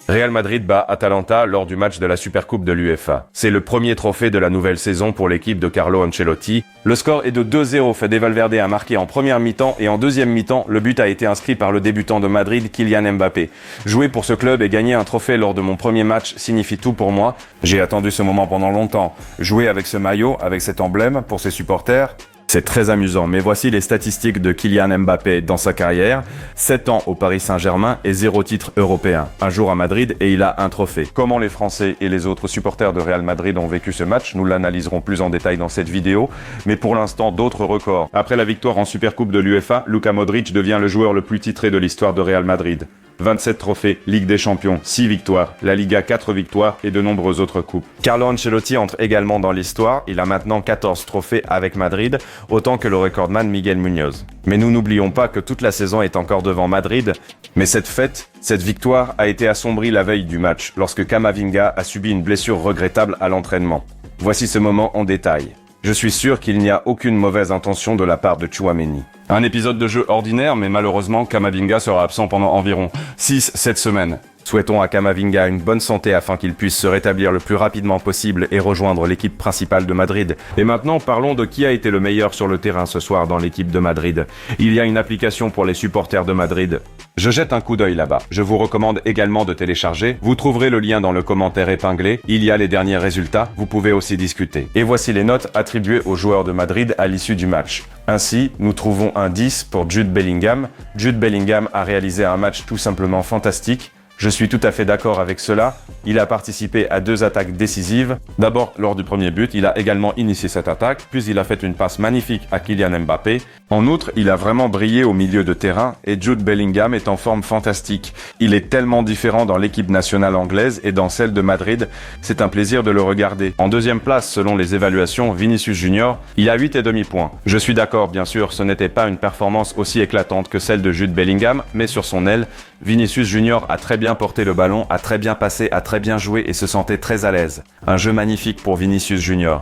Real Madrid bat Atalanta lors du match de la Supercoupe de l'UEFA. C'est le premier trophée de la nouvelle saison pour l'équipe de Carlo Ancelotti. Le score est de 2-0. Fede Valverde a marqué en première mi-temps et en deuxième mi-temps, le but a été inscrit par le débutant de Madrid, Kylian Mbappé. Jouer pour ce club et gagner un trophée lors de mon premier match signifie tout pour moi. J'ai attendu ce moment pendant longtemps. Jouer avec ce maillot, avec cet emblème pour ses supporters, c'est très amusant, mais voici les statistiques de Kylian Mbappé dans sa carrière. 7 ans au Paris Saint-Germain et 0 titre européen. Un jour à Madrid et il a un trophée. Comment les Français et les autres supporters de Real Madrid ont vécu ce match, nous l'analyserons plus en détail dans cette vidéo. Mais pour l'instant, d'autres records. Après la victoire en Supercoupe de l'UEFA, Luka Modric devient le joueur le plus titré de l'histoire de Real Madrid. 27 trophées, Ligue des Champions, 6 victoires, la Liga 4 victoires et de nombreuses autres coupes. Carlo Ancelotti entre également dans l'histoire, il a maintenant 14 trophées avec Madrid, autant que le recordman Miguel Muñoz. Mais nous n'oublions pas que toute la saison est encore devant Madrid, mais cette victoire a été assombrie la veille du match, lorsque Camavinga a subi une blessure regrettable à l'entraînement. Voici ce moment en détail. Je suis sûr qu'il n'y a aucune mauvaise intention de la part de Tchouaméni. Un épisode de jeu ordinaire, mais malheureusement, Camavinga sera absent pendant environ 6-7 semaines. Souhaitons à Camavinga une bonne santé afin qu'il puisse se rétablir le plus rapidement possible et rejoindre l'équipe principale de Madrid. Et maintenant, parlons de qui a été le meilleur sur le terrain ce soir dans l'équipe de Madrid. Il y a une application pour les supporters de Madrid. Je jette un coup d'œil là-bas. Je vous recommande également de télécharger. Vous trouverez le lien dans le commentaire épinglé. Il y a les derniers résultats. Vous pouvez aussi discuter. Et voici les notes attribuées aux joueurs de Madrid à l'issue du match. Ainsi, nous trouvons un 10 pour Jude Bellingham. Jude Bellingham a réalisé un match tout simplement fantastique. Je suis tout à fait d'accord avec cela. Il a participé à 2 attaques décisives. D'abord, lors du premier but, il a également initié cette attaque, puis il a fait une passe magnifique à Kylian Mbappé. En outre, il a vraiment brillé au milieu de terrain et Jude Bellingham est en forme fantastique. Il est tellement différent dans l'équipe nationale anglaise et dans celle de Madrid. C'est un plaisir de le regarder. En deuxième place, selon les évaluations, Vinicius Junior, il a 8,5 points. Je suis d'accord, bien sûr, ce n'était pas une performance aussi éclatante que celle de Jude Bellingham, mais sur son aile, Vinicius Junior a très bien porté le ballon, a très bien passé, a très bien joué et se sentait très à l'aise. Un jeu magnifique pour Vinicius Junior.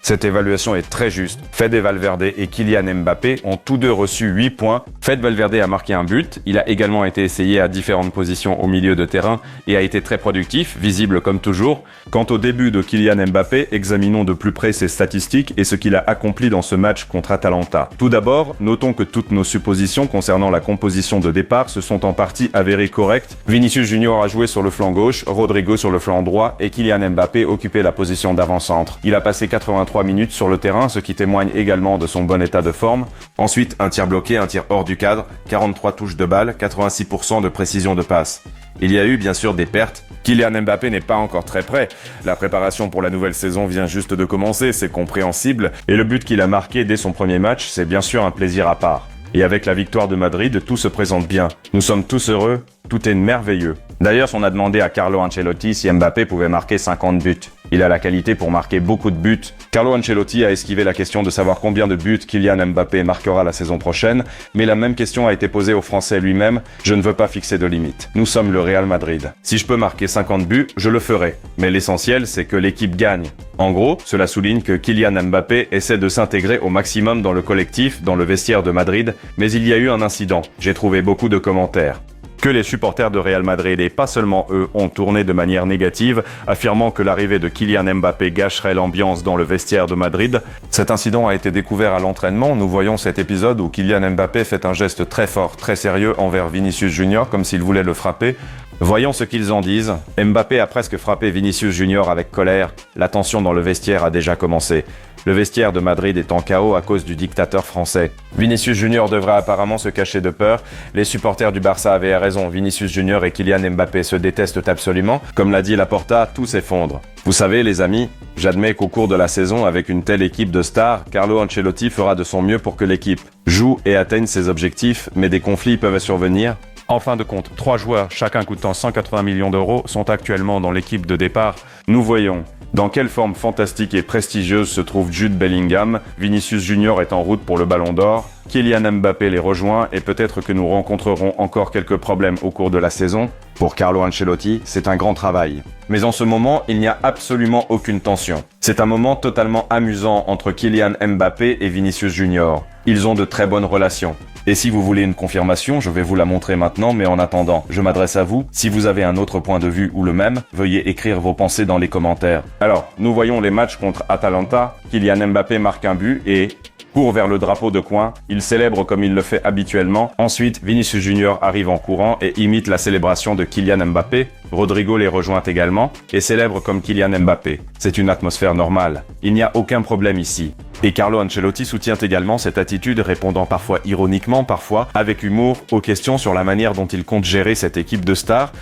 Cette évaluation est très juste. Fede Valverde et Kylian Mbappé ont tous deux reçu 8 points. Fede Valverde a marqué un but. Il a également été essayé à différentes positions au milieu de terrain et a été très productif, visible comme toujours. Quant au début de Kylian Mbappé, examinons de plus près ses statistiques et ce qu'il a accompli dans ce match contre Atalanta. Tout d'abord, notons que toutes nos suppositions concernant la composition de départ se sont en partie avérées correctes. Vinicius Junior a joué sur le flanc gauche, Rodrigo sur le flanc droit et Kylian Mbappé occupait la position d'avant-centre. Il a passé 83 minutes sur le terrain, ce qui témoigne également de son bon état de forme. Ensuite, un tir bloqué, un tir hors du cadre, 43 touches de balle, 86% de précision de passe. Il y a eu bien sûr des pertes. Kylian Mbappé n'est pas encore très prêt. La préparation pour la nouvelle saison vient juste de commencer, c'est compréhensible. Et le but qu'il a marqué dès son premier match, c'est bien sûr un plaisir à part. Et avec la victoire de Madrid, tout se présente bien. Nous sommes tous heureux, tout est merveilleux. D'ailleurs, on a demandé à Carlo Ancelotti si Mbappé pouvait marquer 50 buts. Il a la qualité pour marquer beaucoup de buts. Carlo Ancelotti a esquivé la question de savoir combien de buts Kylian Mbappé marquera la saison prochaine, mais la même question a été posée au Français lui-même. Je ne veux pas fixer de limite. Nous sommes le Real Madrid. Si je peux marquer 50 buts, je le ferai. Mais l'essentiel, c'est que l'équipe gagne. En gros, cela souligne que Kylian Mbappé essaie de s'intégrer au maximum dans le collectif, dans le vestiaire de Madrid, mais il y a eu un incident. J'ai trouvé beaucoup de commentaires. Que les supporters de Real Madrid et pas seulement eux ont tourné de manière négative, affirmant que l'arrivée de Kylian Mbappé gâcherait l'ambiance dans le vestiaire de Madrid. Cet incident a été découvert à l'entraînement. Nous voyons cet épisode où Kylian Mbappé fait un geste très fort, très sérieux envers Vinicius Junior, comme s'il voulait le frapper. Voyons ce qu'ils en disent. Mbappé a presque frappé Vinicius Junior avec colère. La tension dans le vestiaire a déjà commencé. Le vestiaire de Madrid est en chaos à cause du dictateur français. Vinicius Junior devrait apparemment se cacher de peur. Les supporters du Barça avaient raison. Vinicius Junior et Kylian Mbappé se détestent absolument. Comme l'a dit Laporta, tout s'effondre. Vous savez, les amis, j'admets qu'au cours de la saison, avec une telle équipe de stars, Carlo Ancelotti fera de son mieux pour que l'équipe joue et atteigne ses objectifs, mais des conflits peuvent survenir. En fin de compte, 3 joueurs, chacun coûtant 180 millions d'euros, sont actuellement dans l'équipe de départ. Nous voyons dans quelle forme fantastique et prestigieuse se trouve Jude Bellingham. Vinicius Junior est en route pour le Ballon d'Or. Kylian Mbappé les rejoint et peut-être que nous rencontrerons encore quelques problèmes au cours de la saison. Pour Carlo Ancelotti, c'est un grand travail. Mais en ce moment, il n'y a absolument aucune tension. C'est un moment totalement amusant entre Kylian Mbappé et Vinicius Junior. Ils ont de très bonnes relations. Et si vous voulez une confirmation, je vais vous la montrer maintenant, mais en attendant, je m'adresse à vous. Si vous avez un autre point de vue ou le même, veuillez écrire vos pensées dans les commentaires. Alors, nous voyons les matchs contre Atalanta. Kylian Mbappé marque un but et court vers le drapeau de coin. Il célèbre comme il le fait habituellement. Ensuite, Vinicius Junior arrive en courant et imite la célébration de Kylian Mbappé. Rodrigo les rejoint également et célèbre comme Kylian Mbappé. C'est une atmosphère normale. Il n'y a aucun problème ici. Et Carlo Ancelotti soutient également cette attitude, répondant parfois ironiquement, parfois avec humour aux questions sur la manière dont il compte gérer cette équipe de stars.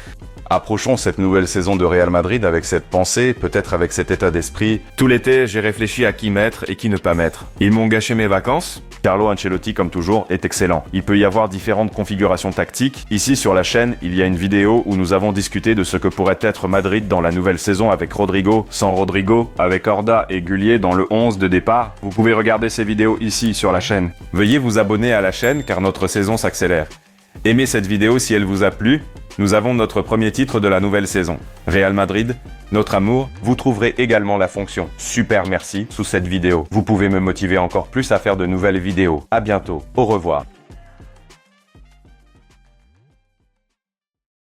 Approchons cette nouvelle saison de Real Madrid avec cette pensée, peut-être avec cet état d'esprit. Tout l'été, j'ai réfléchi à qui mettre et qui ne pas mettre. Ils m'ont gâché mes vacances. Carlo Ancelotti, comme toujours, est excellent. Il peut y avoir différentes configurations tactiques. Ici, sur la chaîne, il y a une vidéo où nous avons discuté de ce que pourrait être Madrid dans la nouvelle saison avec Rodrigo, sans Rodrigo, avec Horda et Gullier dans le 11 de départ. Vous pouvez regarder ces vidéos ici, sur la chaîne. Veuillez vous abonner à la chaîne car notre saison s'accélère. Aimez cette vidéo si elle vous a plu. Nous avons notre premier titre de la nouvelle saison. Real Madrid, notre amour. Vous trouverez également la fonction Super Merci sous cette vidéo. Vous pouvez me motiver encore plus à faire de nouvelles vidéos. À bientôt. Au revoir.